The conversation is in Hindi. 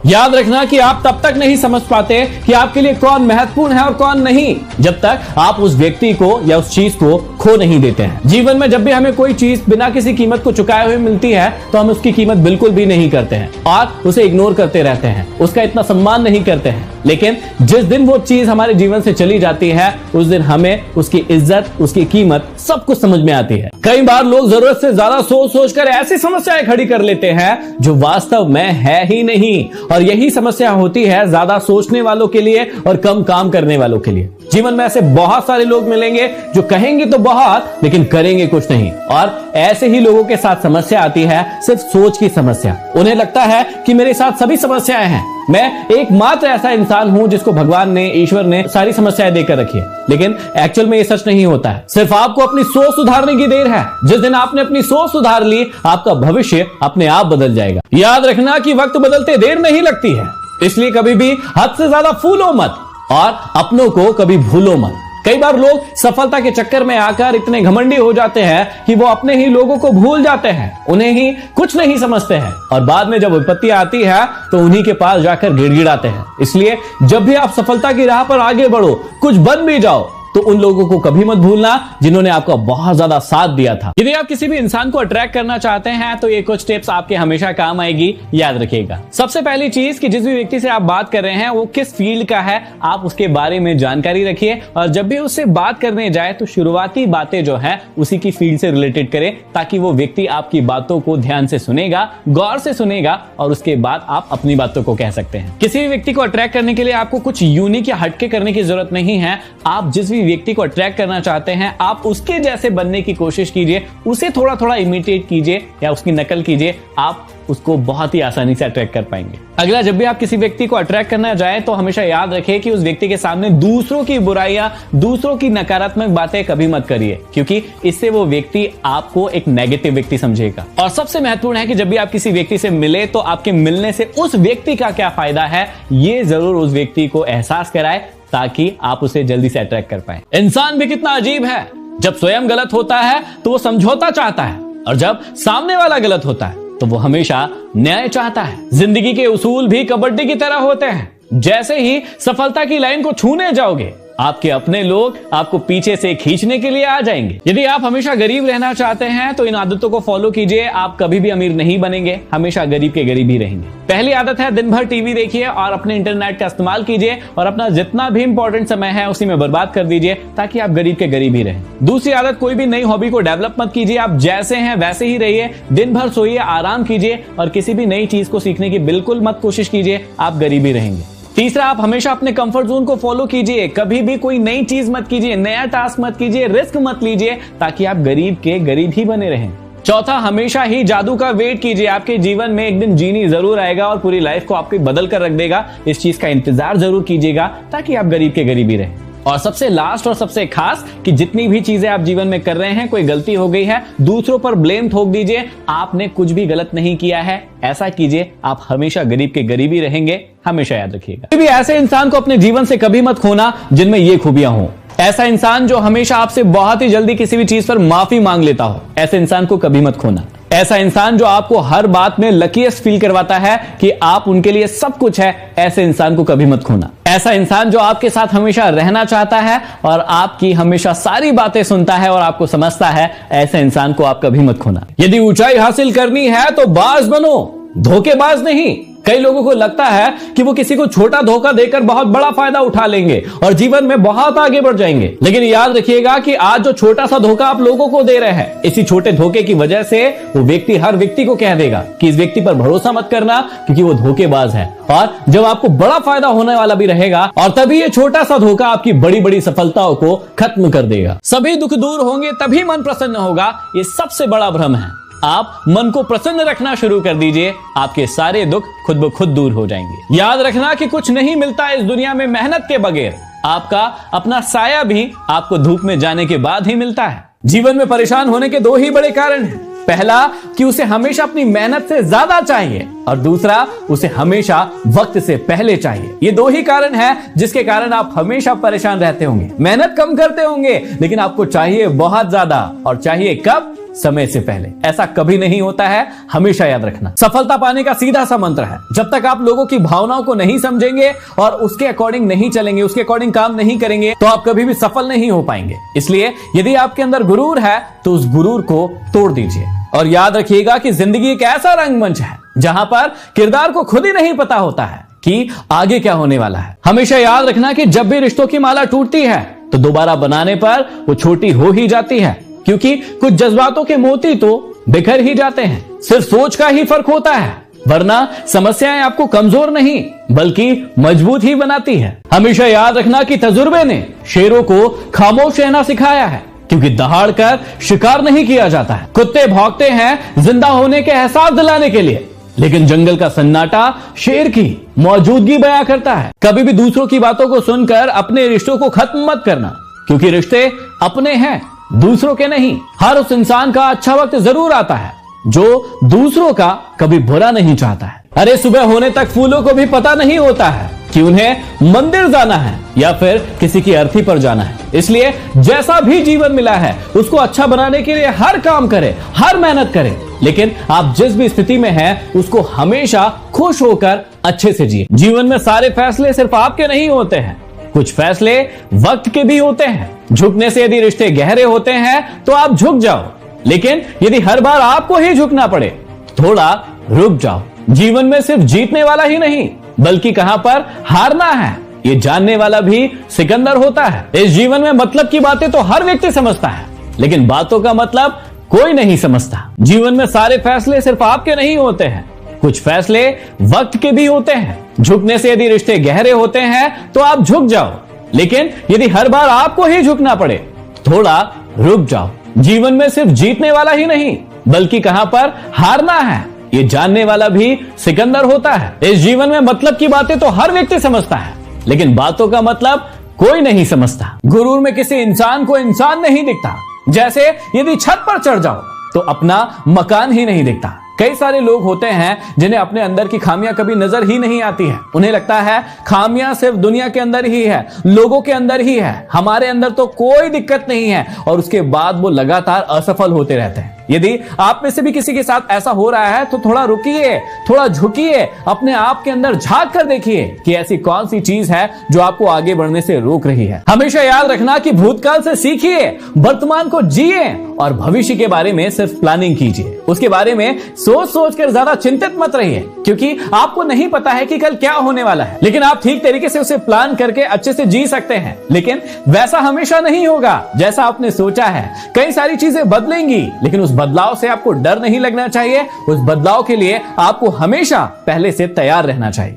याद रखना कि आप तब तक नहीं समझ पाते कि आपके लिए कौन महत्वपूर्ण है और कौन नहीं, जब तक आप उस व्यक्ति को या उस चीज को खो नहीं देते हैं। जीवन में जब भी हमें कोई चीज बिना किसी कीमत को चुकाए हुए मिलती है तो हम उसकी कीमत बिल्कुल भी नहीं करते हैं और उसे इग्नोर करते रहते हैं, उसका इतना सम्मान नहीं करते हैं। लेकिन जिस दिन वो चीज हमारे जीवन से चली जाती है उस दिन हमें उसकी इज्जत, उसकी कीमत सब कुछ समझ में आती है। कई बार लोग जरूरत से ज्यादा सोच सोच कर ऐसी समस्याएं खड़ी कर लेते हैं जो वास्तव में है ही नहीं, और यही समस्या होती है ज्यादा सोचने वालों के लिए और कम काम करने वालों के लिए। जीवन में ऐसे बहुत सारे लोग मिलेंगे जो कहेंगे तो बहुत लेकिन करेंगे कुछ नहीं, और ऐसे ही लोगों के साथ समस्या आती है सिर्फ सोच की समस्या। उन्हें लगता है कि मेरे साथ सभी समस्याएं हैं, मैं एकमात्र ऐसा इंसान हूं जिसको भगवान ने, ईश्वर ने सारी समस्याएं देकर रखी है। लेकिन एक्चुअल में ये सच नहीं होता है। सिर्फ आपको अपनी सोच सुधारने की देर है। जिस दिन आपने अपनी सोच सुधार ली आपका भविष्य अपने आप बदल जाएगा। याद रखना कि वक्त बदलते देर नहीं लगती है, इसलिए कभी भी हद से ज्यादा फूलो मत और अपनों को कभी भूलो मत। कई बार लोग सफलता के चक्कर में आकर इतने घमंडी हो जाते हैं कि वो अपने ही लोगों को भूल जाते हैं, उन्हें ही कुछ नहीं समझते हैं, और बाद में जब विपत्ति आती है तो उन्हीं के पास जाकर गिड़गिड़ाते हैं। इसलिए जब भी आप सफलता की राह पर आगे बढ़ो, कुछ बन भी जाओ, तो उन लोगों को कभी मत भूलना जिन्होंने आपका बहुत ज्यादा साथ दिया था। यदि आप किसी भी इंसान को अट्रैक्ट करना चाहते हैं तो ये कुछ टिप्स आपके हमेशा काम आएगी, याद रखिएगा। सबसे पहली चीज कि जिस भी व्यक्ति से आप बात कर रहे हैं वो किस फील्ड का है, आप उसके बारे में जानकारी रखिए, और जब भी उससे बात करने जाए तो शुरुआती बातें जो है उसी की फील्ड से रिलेटेड करें, ताकि वो व्यक्ति आपकी बातों को ध्यान से सुनेगा, गौर से सुनेगा, और उसके बाद आप अपनी बातों को कह सकते हैं। किसी भी व्यक्ति को अट्रैक्ट करने के लिए आपको कुछ यूनिक या हटके करने की जरूरत नहीं है। आप जिस भी व्यक्ति को अट्रैक्ट करना चाहते हैं आप उसके जैसे बनने की कोशिश कीजिए, उसे थोड़ा थोड़ा इमिटेट कीजिए या उसकी नकल कीजिए, आप उसको बहुत ही आसानी से अट्रैक्ट कर पाएंगे। अगला, जब भी आप किसी व्यक्ति को अट्रैक्ट करना जाए तो हमेशा याद रखें कि उस व्यक्ति के सामने दूसरों की बुराइयां, दूसरों की नकारात्मक बातें कभी मत करिए, क्योंकि इससे वो व्यक्ति आपको एक नेगेटिव व्यक्ति समझेगा। और सबसे महत्वपूर्ण है कि जब भी आप किसी व्यक्ति से मिले तो आपके मिलने से उस व्यक्ति का क्या फायदा है ये जरूर उस व्यक्ति को एहसास कराए, ताकि आप उसे जल्दी से अट्रैक्ट कर पाए। इंसान भी कितना अजीब है, जब स्वयं गलत होता है तो वो समझौता चाहता है, और जब सामने वाला गलत होता है तो वो हमेशा न्याय चाहता है। जिंदगी के उसूल भी कबड्डी की तरह होते हैं। जैसे ही सफलता की लाइन को छूने जाओगे आपके अपने लोग आपको पीछे से खींचने के लिए आ जाएंगे। यदि आप हमेशा गरीब रहना चाहते हैं तो इन आदतों को फॉलो कीजिए, आप कभी भी अमीर नहीं बनेंगे, हमेशा गरीब के गरीब ही रहेंगे। पहली आदत है दिन भर टीवी देखिए और अपने इंटरनेट का इस्तेमाल कीजिए, और अपना जितना भी इंपॉर्टेंट समय है उसी में बर्बाद कर दीजिए, ताकि आप गरीब के गरीब ही रहें। दूसरी आदत, कोई भी नई हॉबी को डेवलप मत कीजिए, आप जैसे हैं वैसे ही रहिए। दिन भर सोइए, आराम कीजिए, और किसी भी नई चीज को सीखने की बिल्कुल मत कोशिश कीजिए, आप गरीब ही रहेंगे। तीसरा, आप हमेशा अपने कंफर्ट जोन को फॉलो कीजिए, कभी भी कोई नई चीज मत कीजिए, नया टास्क मत कीजिए, रिस्क मत लीजिए, ताकि आप गरीब के गरीब ही बने रहें। चौथा, हमेशा ही जादू का वेट कीजिए, आपके जीवन में एक दिन जीनी जरूर आएगा और पूरी लाइफ को आपकी बदल कर रख देगा। इस चीज का इंतजार जरूर कीजिएगा ताकि आप गरीब के गरीब ही रहें। और सबसे लास्ट और सबसे खास कि जितनी भी चीजें आप जीवन में कर रहे हैं, कोई गलती हो गई है, दूसरों पर ब्लेम ठोक दीजिए, आपने कुछ भी गलत नहीं किया है, ऐसा कीजिए, आप हमेशा गरीब के गरीब ही रहेंगे, हमेशा याद रखिएगा। कोई भी ऐसे इंसान को अपने जीवन से कभी मत खोना जिनमें ये खूबियां हो। ऐसा इंसान जो हमेशा आपसे बहुत ही जल्दी किसी भी चीज पर माफी मांग लेता हो, ऐसे इंसान को कभी मत खोना। ऐसा इंसान जो आपको हर बात में लकीएस्ट फील करवाता है कि आप उनके लिए सब कुछ है, ऐसे इंसान को कभी मत खोना। ऐसा इंसान जो आपके साथ हमेशा रहना चाहता है और आपकी हमेशा सारी बातें सुनता है और आपको समझता है, ऐसे इंसान को आप कभी मत खोना। यदि ऊंचाई हासिल करनी है तो बाज बनो, धोखेबाज नहीं। कई लोगों को लगता है कि वो किसी को छोटा धोखा देकर बहुत बड़ा फायदा उठा लेंगे और जीवन में बहुत आगे बढ़ जाएंगे, लेकिन याद रखिएगा कि आज जो छोटा सा धोखा आप लोगों को दे रहे हैं, इसी छोटे धोखे की वजह से वो व्यक्ति हर व्यक्ति को कह देगा कि इस व्यक्ति पर भरोसा मत करना क्योंकि वो धोखेबाज है। और जब आपको बड़ा फायदा होने वाला भी रहेगा, और तभी ये छोटा सा धोखा आपकी बड़ी बड़ी सफलताओं को खत्म कर देगा। सभी दुख दूर होंगे तभी मन प्रसन्न होगा, ये सबसे बड़ा भ्रम है। आप मन को प्रसन्न रखना शुरू कर दीजिए, आपके सारे दुख खुद ब खुद दूर हो जाएंगे। याद रखना कि कुछ नहीं मिलता इस दुनिया में मेहनत के बगैर। आपका अपना साया भी आपको धूप में जाने के बाद ही मिलता है। जीवन में परेशान होने के दो ही बड़े कारण हैं। पहला कि उसे हमेशा अपनी मेहनत से ज्यादा चाहिए, और दूसरा उसे हमेशा वक्त से पहले चाहिए। ये दो ही कारण हैं जिसके कारण आप हमेशा परेशान रहते होंगे। मेहनत कम करते होंगे लेकिन आपको चाहिए बहुत ज्यादा, और चाहिए कब? समय से पहले। ऐसा कभी नहीं होता है, हमेशा याद रखना। सफलता पाने का सीधा सा मंत्र है, जब तक आप लोगों की भावनाओं को नहीं समझेंगे और उसके अकॉर्डिंग नहीं चलेंगे, उसके अकॉर्डिंग काम नहीं करेंगे, तो आप कभी भी सफल नहीं हो पाएंगे। इसलिए यदि आपके अंदर गुरूर है तो उस गुरूर को तोड़ दीजिए और याद रखिएगा कि जिंदगी एक ऐसा रंगमंच है जहां पर किरदार को खुद ही नहीं पता होता है कि आगे क्या होने वाला है। हमेशा याद रखना कि जब भी रिश्तों की माला टूटती है तो दोबारा बनाने पर वो छोटी हो ही जाती है, क्योंकि कुछ जज्बातों के मोती तो बिखर ही जाते हैं। सिर्फ सोच का ही फर्क होता है, वरना समस्याएं आपको कमजोर नहीं बल्कि मजबूत ही बनाती है। हमेशा याद रखना कि तजुर्बे ने शेरों को खामोश रहना सिखाया है, क्योंकि दहाड़ कर शिकार नहीं किया जाता है। कुत्ते भौंकते हैं जिंदा होने के एहसास दिलाने के लिए, लेकिन जंगल का सन्नाटा शेर की मौजूदगी बयां करता है। कभी भी दूसरों की बातों को सुनकर अपने रिश्तों को खत्म मत करना, क्योंकि रिश्ते अपने हैं, दूसरों के नहीं। हर उस इंसान का अच्छा वक्त जरूर आता है जो दूसरों का कभी बुरा नहीं चाहता है। अरे सुबह होने तक फूलों को भी पता नहीं होता है कि उन्हें मंदिर जाना है या फिर किसी की अर्थी पर जाना है। इसलिए जैसा भी जीवन मिला है उसको अच्छा बनाने के लिए हर काम करें, हर मेहनत करें, लेकिन आप जिस भी स्थिति में हैं उसको हमेशा खुश होकर अच्छे से जिए। जीवन में सारे फैसले सिर्फ आपके नहीं होते हैं, कुछ फैसले वक्त के भी होते हैं। झुकने से यदि रिश्ते गहरे होते हैं तो आप झुक जाओ, लेकिन यदि हर बार आपको ही झुकना पड़े थोड़ा रुक जाओ। जीवन में सिर्फ जीतने वाला ही नहीं बल्कि कहां पर हारना है ये जानने वाला भी सिकंदर होता है। इस जीवन में मतलब की बातें तो हर व्यक्ति समझता है, लेकिन बातों का मतलब कोई नहीं समझता। जीवन में सारे फैसले सिर्फ आपके नहीं होते हैं, कुछ फैसले वक्त के भी होते हैं। झुकने से यदि रिश्ते गहरे होते हैं तो आप झुक जाओ, लेकिन यदि हर बार आपको ही झुकना पड़े थोड़ा रुक जाओ। जीवन में सिर्फ जीतने वाला ही नहीं बल्कि कहां पर हारना है ये जानने वाला भी सिकंदर होता है। इस जीवन में मतलब की बातें तो हर व्यक्ति समझता है, लेकिन बातों का मतलब कोई नहीं समझता। गुरूर में किसी इंसान को इंसान नहीं दिखता, जैसे यदि छत पर चढ़ जाओ तो अपना मकान ही नहीं दिखता। कई सारे लोग होते हैं जिन्हें अपने अंदर की खामियां कभी नजर ही नहीं आती है। उन्हें लगता है खामियां सिर्फ दुनिया के अंदर ही है, लोगों के अंदर ही है, हमारे अंदर तो कोई दिक्कत नहीं है, और उसके बाद वो लगातार असफल होते रहते हैं। यदि आप में से भी किसी के साथ ऐसा हो रहा है तो थोड़ा रुकिए, थोड़ा झुकिए, अपने आप के अंदर झांक कर देखिए कि ऐसी कौन सी चीज है जो आपको आगे बढ़ने से रोक रही है। हमेशा याद रखना कि भूतकाल से सीखिए, वर्तमान को जिए और भविष्य के बारे में सिर्फ प्लानिंग कीजिए। उसके बारे में सोच सोच कर ज्यादा चिंतित मत रहिए, क्योंकि आपको नहीं पता है कि कल क्या होने वाला है, लेकिन आप ठीक तरीके से उसे प्लान करके अच्छे से जी सकते हैं। लेकिन वैसा हमेशा नहीं होगा जैसा आपने सोचा है। कई सारी चीजें बदलेंगी, लेकिन उस बदलाव से आपको डर नहीं लगना चाहिए। उस बदलाव के लिए आपको हमेशा पहले से तैयार रहना चाहिए।